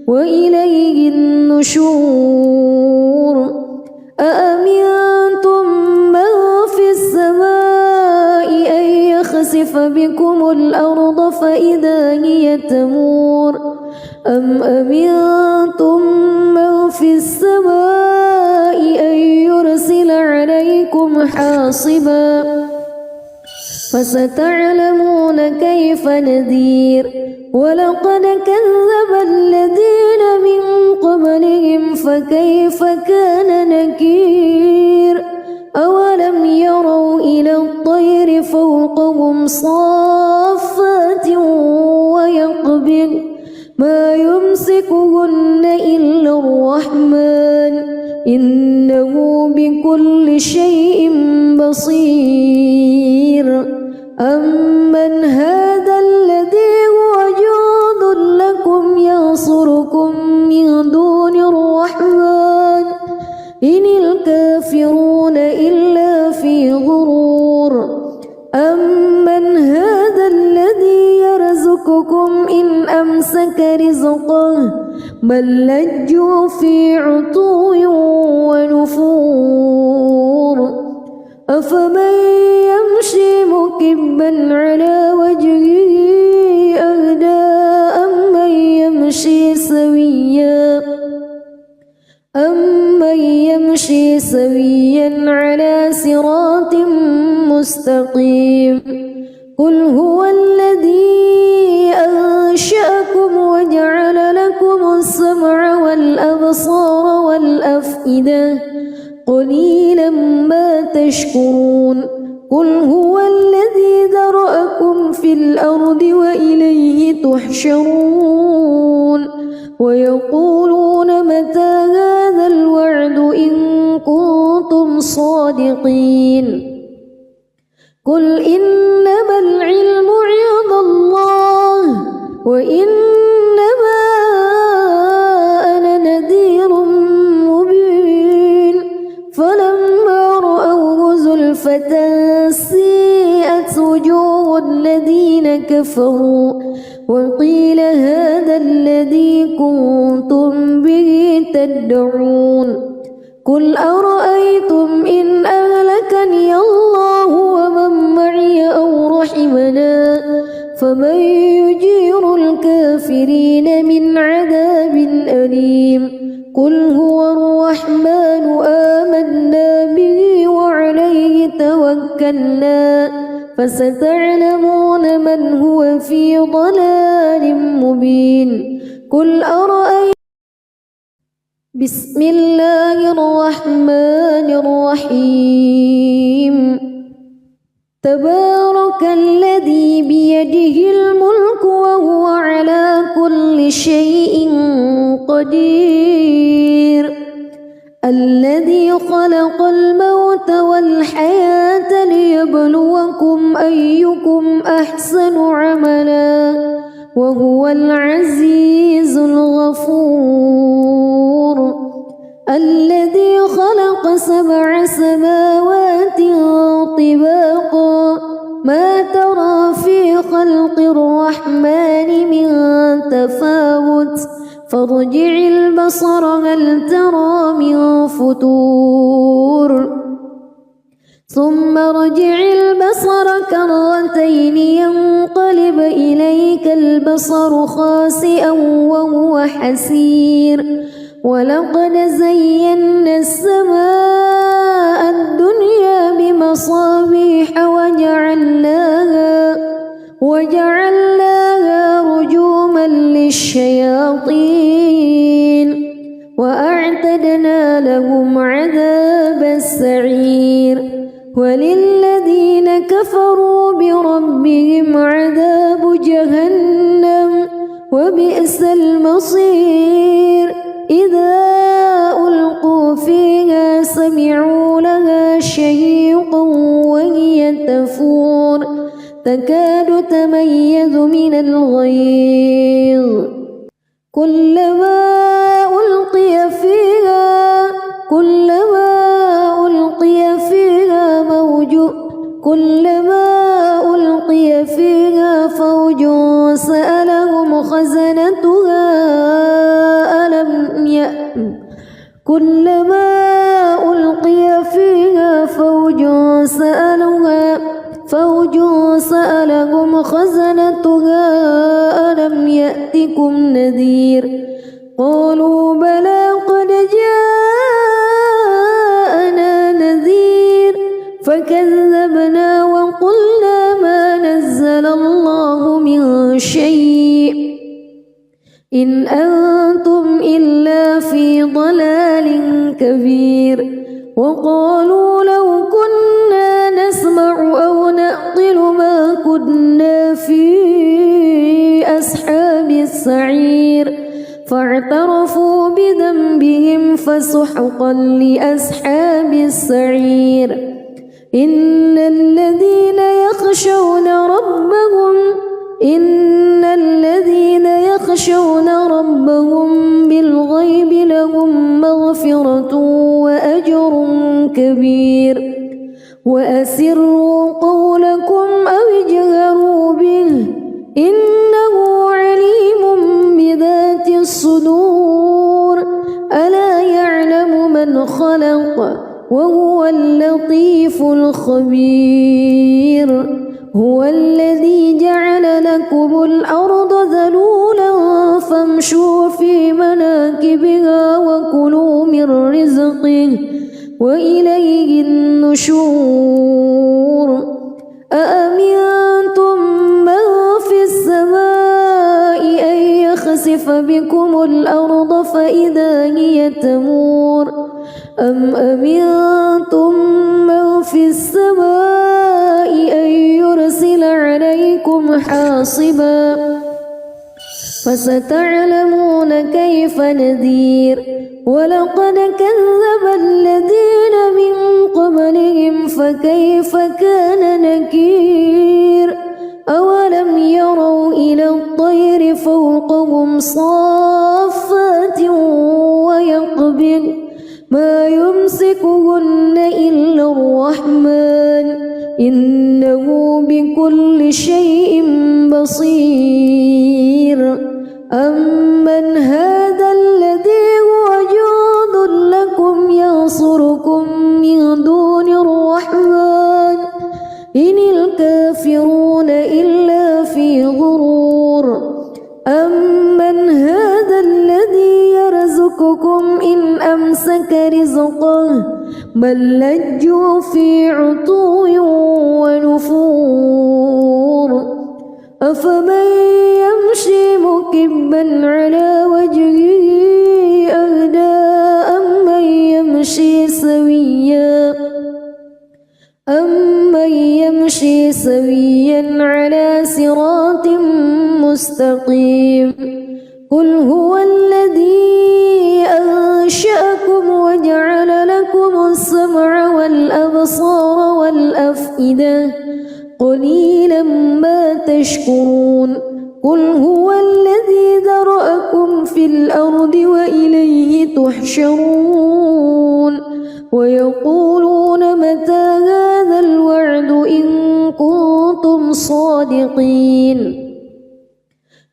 وإليه النشور أأمنتم من في السماء أن يخسف بكم الأرض فإذا هي تمور أم أمنتم من في السماء أن يرسل عليكم حاصبا فستعلمون كيف نذير ولقد كذب الذين من قبلهم فكيف كان نكير أولم يروا إلى الطير ما يمسكهن إلا الرحمن إنه بكل شيء بصير أمن هذا الذي هو جند لكم ينصركم من دون الرحمن إن الكافرون إلا في غرور أمن هذا الذي يرزقكم إن أمسك رزقه بل لجوا في عتو ونفور أفمن يمشي مكبا على وجهه أهدى أمن يمشي سويا على صراط مستقيم قل هو الذي أنشأكم وجعل لكم السمع والأبصار والأفئدة قليلا ما تشكرون قل هو الذي ذرأكم في الأرض وإليه تحشرون ويقولون متى هذا الوعد إن كنتم صادقين قل إنما العلم عند الله وإنما أنا نذير مبين فلما رأوه زلفة سيئت وجوه الذين كفروا وقيل هذا الذي كنتم به تدعون قل أرأيتم إن أهلكني الله ومن معي أو رحمنا فمن يجير الكافرين من عذاب أليم قل هو الرحمن آمنا به وعليه توكلنا فستعلمون من هو في ضلال مبين قل أرأيتم بسم الله الرحمن الرحيم تبارك الذي بيده الملك وهو على كل شيء قدير الذي خلق الموت والحياة ليبلوكم أيكم أحسن عملا وهو العزيز الغفور الذي خلق 7 سماوات طباقا ما ترى في خلق الرحمن من تفاوت فارجع البصر هل ترى من فتور ثم ارجع البصر كرتين ينقلب إليك البصر خاسئا وهو حسير ولقد زينا السماء الدنيا بمصابيح وجعلناها رجوما للشياطين وأعتدنا لهم عذاب السعير وللذين كفروا بربهم عذاب جهنم وبئس المصير إذا ألقوا فيها سمعوا لها شهيقا وهي تفور تكاد تميز من الغيظ كلما ألقي فيها فوج سألهم خزنتها كلما ألقي فيها فوج سألهم خزنتها ألم يأتكم نذير قالوا بلى قد جاءنا نذير فكذبنا وقلنا ما نزل الله من شيء إن أنتم إلا في ضلال كبير وقالوا لو كنا نسمع أو نعقل ما كنا في أصحاب السعير السعير فاعترفوا بذنبهم فسحقا لأصحاب السعير إن الذين يخشون ربهم بالغيب لهم مغفرة وأجر كبير وأسروا قولكم أو اجهروا به إنه عليم بذات الصدور ألا يعلم من خلق وهو اللطيف الخبير هو الذي جعل لكم الأرض ذلولا فامشوا في مناكبها وكلوا من رزقه وإليه النشور أأمنتم من في السماء أن يخسف بكم الأرض فإذا هي تمور أم أمنتم من في السماء أن يرسل عليكم حاصبا فستعلمون كيف نذير ولقد كذب الذين من قبلهم فكيف كان نكير أولم يروا إلى الطير فوقهم صافات ويقبض ما يمسكهن إلا الرحمن إنه بكل شيء بصير أمن هذا الذي هو جند لكم ينصركم من دون الرحمن إن الكافرون إلا في غرور أمن هذا الذي يرزقكم إن أمسك رزقه بل لجوا في عتو ونفور أفمن يمشي مكبا على وجهه أهدى أمن يمشي سويا على صراط مستقيم قل هو الذي أنشأكم وجعل لكم السمع والأبصار والأفئدة قليلا ما تشكرون قل هو الذي ذرأكم في الأرض وإليه تحشرون ويقولون متى هذا الوعد إن كنتم صادقين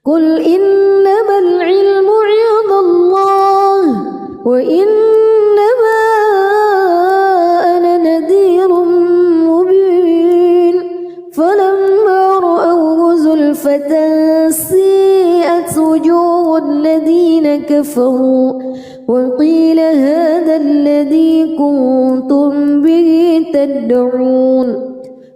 قل إنما العلم عند الله وإنما أنا نذير مبين فلما رأوه زلفة سيئت وجوه الذين كفروا وقيل هذا الذي كنتم به تدعون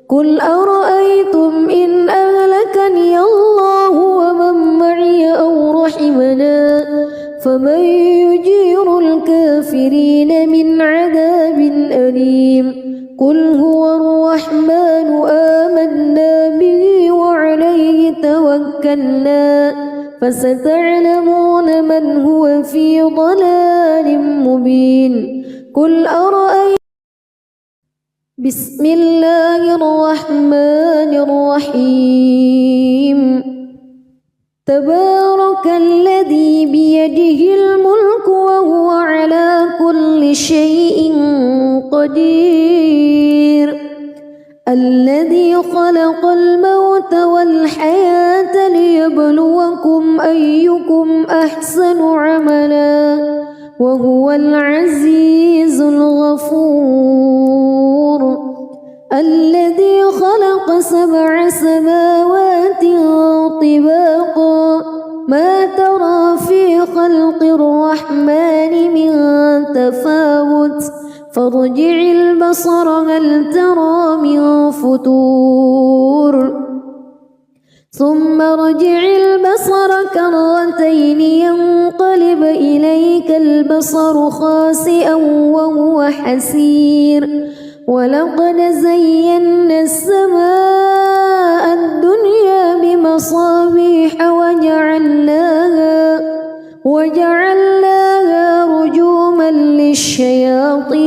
قل أرأيتم إن أهلكني الله ومن معي أو رحمنا فمن يجير الكافرين من عذاب أليم قل هو الرحمن آمنا به وعليه توكلنا فستعلمون من هو في ضلال مبين قل أرأيتم بسم الله الرحمن الرحيم تبارك الذي بيده الملك وهو على كل شيء قدير الذي خلق الموت والحياة ليبلوكم أيكم أحسن عملا وهو العزيز الغفور الذي خلق 7 سماوات طباقا ما ترى في خلق الرحمن من تفاوت فارجع البصر هل ترى من فتور ثم ارجع البصر كرتين ينقلب إليك البصر خاسئا وهو حسير ولقد زينا السماء الدنيا بمصابيح وجعلناها وجعلناها رجوما للشياطين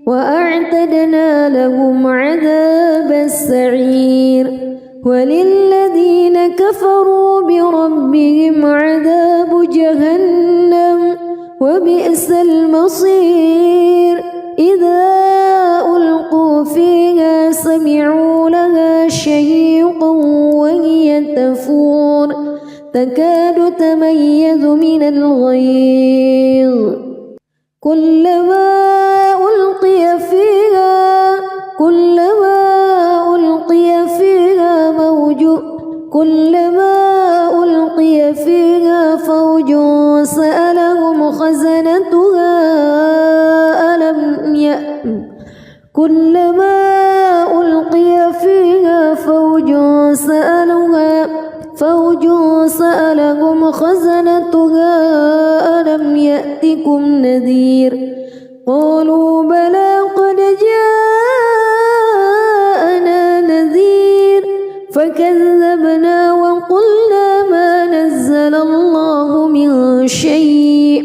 وأعتدنا لهم عذاب السعير وللذين كفروا بربهم عذاب جهنم وبئس المصير إذا ألقوا فيها سمعوا لها شهيقا وهي تفور تكاد تميز من الغيظ كلما ألقي فيها فوج سألهم خزنتها ألم يأتكم نذير قالوا بلى قد جاءنا نذير فكذبنا وقلنا ما نزل الله من شيء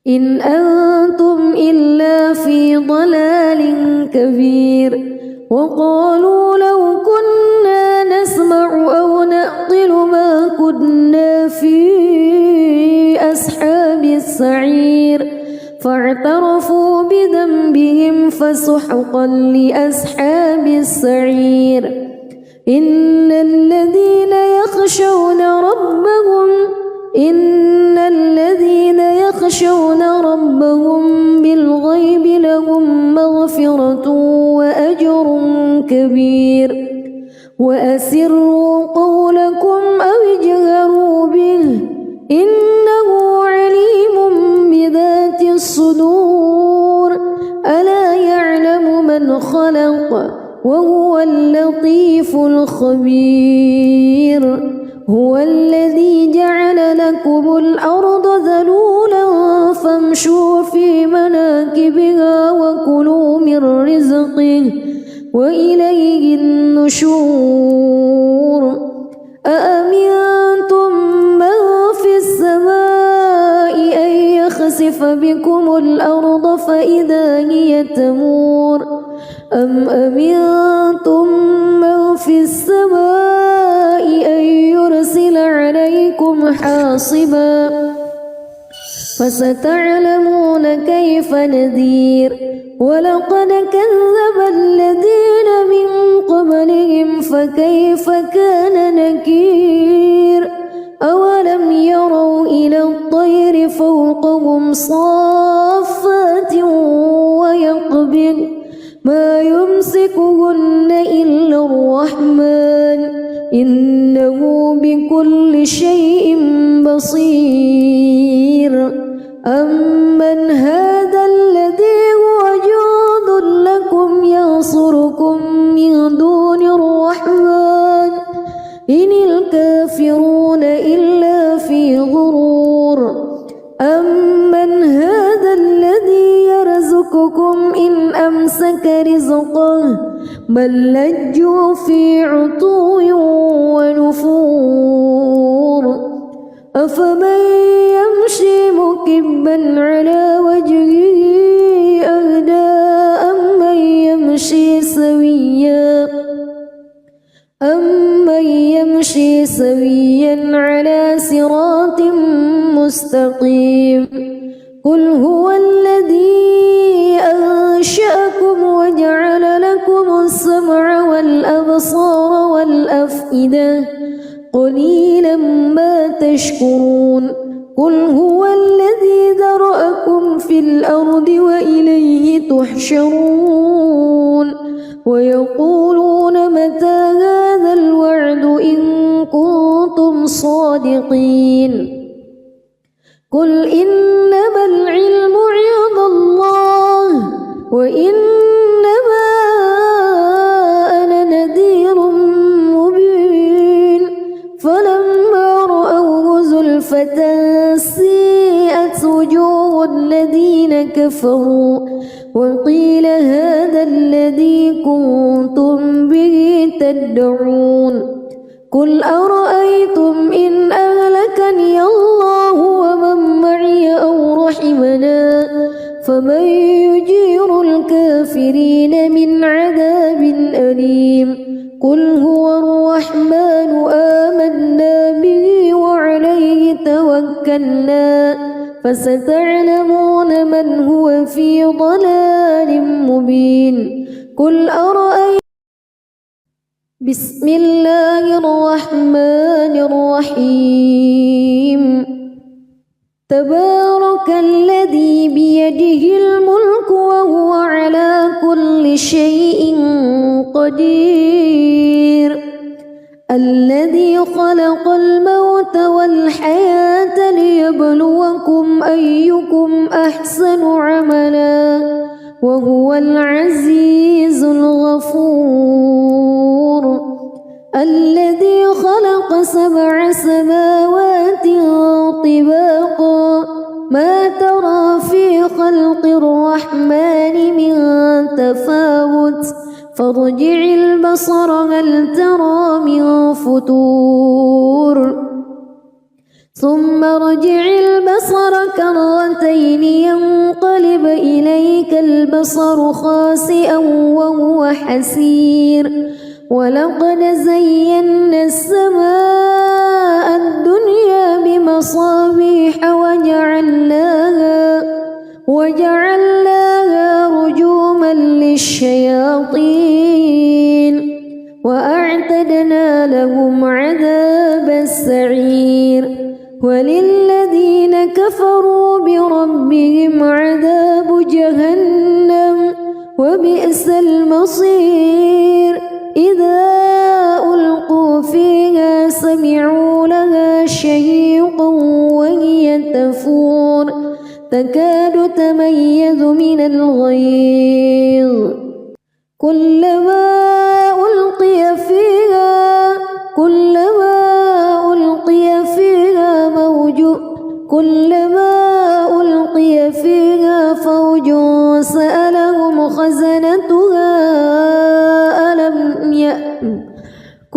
إن أنتم إلا في ضلال كبير وقالوا لو كنا نسمع أو نعقل ما كنا في أصحاب السعير فاعترفوا بذنبهم فسحقا لأصحاب السعير إن الذين يخشون ربهم بالغيب لهم مغفرة وأجر كبير وأسروا قولكم أو اجهروا به إنه عليم بذات الصدور ألا يعلم من خلق وهو اللطيف الخبير هو الذي جعل لكم الأرض ذلولا فامشوا في مناكبها وكلوا من رزقه وإليه النشور أأمنتم من في السماء أن يخسف بكم الأرض فإذا هي تمور أم أمنتم من في السماء أن يرسل عليكم حاصبا فستعلمون كيف نذير ولقد كذب الذين من قبلهم فكيف كان نكير أولم يروا إلى الطير فوقهم صافات ويقبض ما يمسكهن إلا الرحمن إنه بكل شيء بصير أمن هذا الذي هو جند لكم ينصركم من دون الرحمن إن الكافرون إلا في غرور أمن هذا الذي يرزقكم إن أمسك رزقه بل لجوا في عتو ونفور أفمن يمشي مكبا على وجهه أهدى أمن يمشي سويا على صراط مستقيم قل هو الذي أنشأكم وجعل لكم السمع والأبصار والأفئدة قليلا ما تشكرون قل هو الذي ذرأكم في الأرض وإليه تحشرون ويقولون متى هذا الوعد إن كنتم صادقين قل إنما العلم عند الله وإنما أنا نذير مبين فلما رأوه زلفة سيئت وجوه الذين كفروا وقيل هذا الذي كنتم به تدعون قل أرأيتم إن أهلكني كلا فستعلمون من هو في ضلال مبين قل أرأيتم بسم الله الرحمن الرحيم تبارك الذي بيده الملك وهو على كل شيء قدير الذي خلق الموت والحياة ليبلوكم أيكم أحسن عملا وهو العزيز الغفور الذي خلق 7 سماوات طباقا ما ترى في خلق الرحمن من تفاوت فارجع البصر هل ترى من فتور ثم ارجع البصر كرتين ينقلب إليك البصر خاسئا وهو حسير ولقد زينا السماء الدنيا بمصابيح وجعلناها رجوما للشياطين وأعتدنا لهم عذاب السعير وللذين كفروا بربهم عذاب جهنم وبئس المصير إذا ألقوا فيها سمعوا لها شهيقا وهي تفور تكاد تميز من الغيظ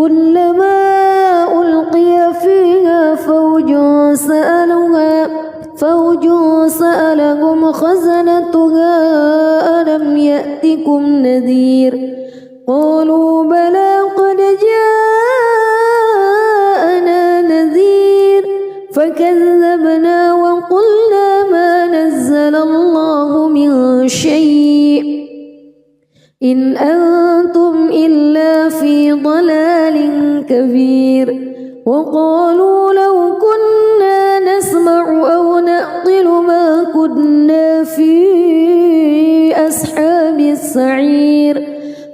كلما ألقي فيها فوج سألهم خزنتها ألم يأتكم نذير قالوا بلى قد جاءنا نذير فكذبنا وقلنا ما نزل الله من شيء إن أنتم إلا في ضلال كبير وقالوا لو كنا نسمع أو نعقل ما كنا في أصحاب السعير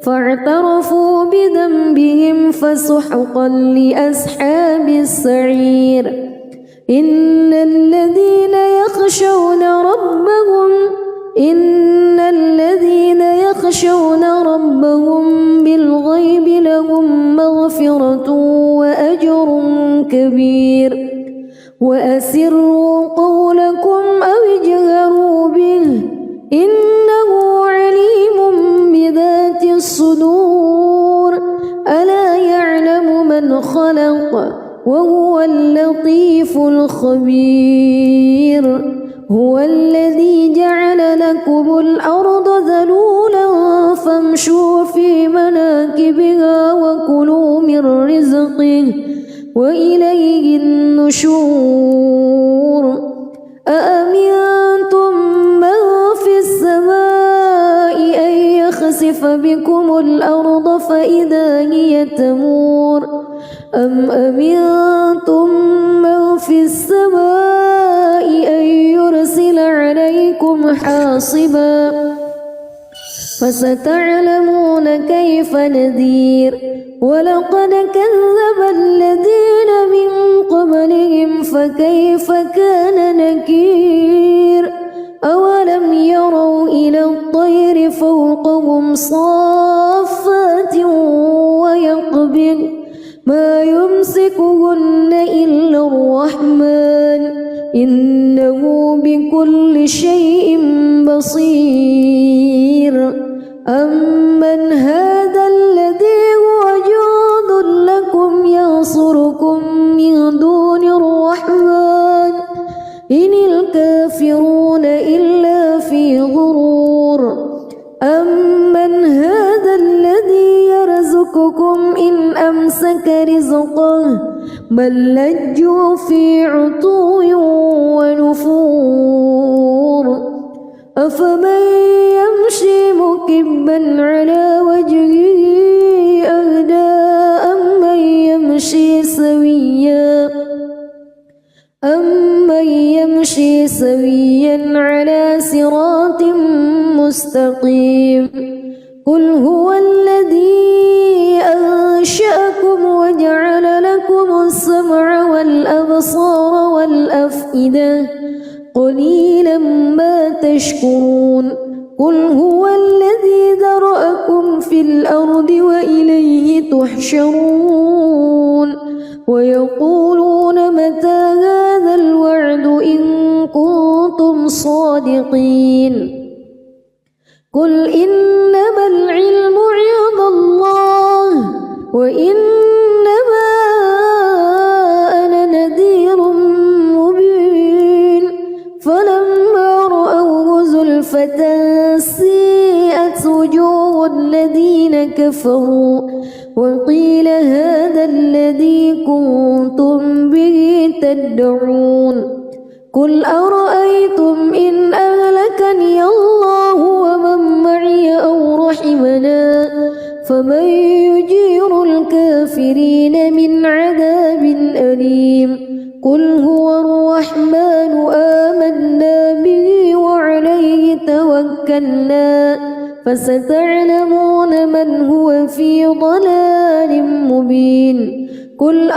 فاعترفوا بذنبهم فسحقا لأصحاب السعير إن الذين يخشون ربهم بالغيب لهم مغفرة وأجر كبير وأسروا قولكم أو اجهروا به إنه عليم بذات الصدور ألا يعلم من خلق وهو اللطيف الخبير هو الذي جعل لكم الأرض ذلولا فامشوا في مناكبها وكلوا من رزقه وإليه النشور أأمنتم من في السماء أن يخسف بكم الأرض فإذا هي تمور أم أمنتم من في السماء أن يرسل عليكم حاصبا فستعلمون كيف نذير ولقد كذب الذين من قبلهم فكيف كان نكير أولم يروا إلى الطير فوقهم صافات ويقبض ما يمسكهن إلا الرحمن إنه بكل شيء بصير أمن هذا الذي هو جند لكم ينصركم من دون الرحمن إن الكافرون إلا في غرور أمن هذا الذي يرزقكم إن أمسك رزقه بل لجوا في عتو أفمن يمشي مكبا على وجهه أهدى أمن يمشي سويا على صراط مستقيم قل هو الذي أنشأكم وجعل لكم السمع والأبصار والأفئدة قليلا ما تشكرون قل هو الذي ذرأكم في الأرض وإليه تحشرون ويقولون متى هذا الوعد إن كنتم صادقين قل إنما العلم عند الله وإنما أنا نذير مبين فلما رأوه زلفة سيئت وجوه الذين كفروا وقيل هذا الذي كنتم به تدعون قل أرأيتم إن أهلكني الله ومن معي أو رحمنا فمن يجير الكافرين من عذاب أليم قل هو الرحمن آمنا به وعليه توكلنا فستعلمون من هو في ضلال مبين قل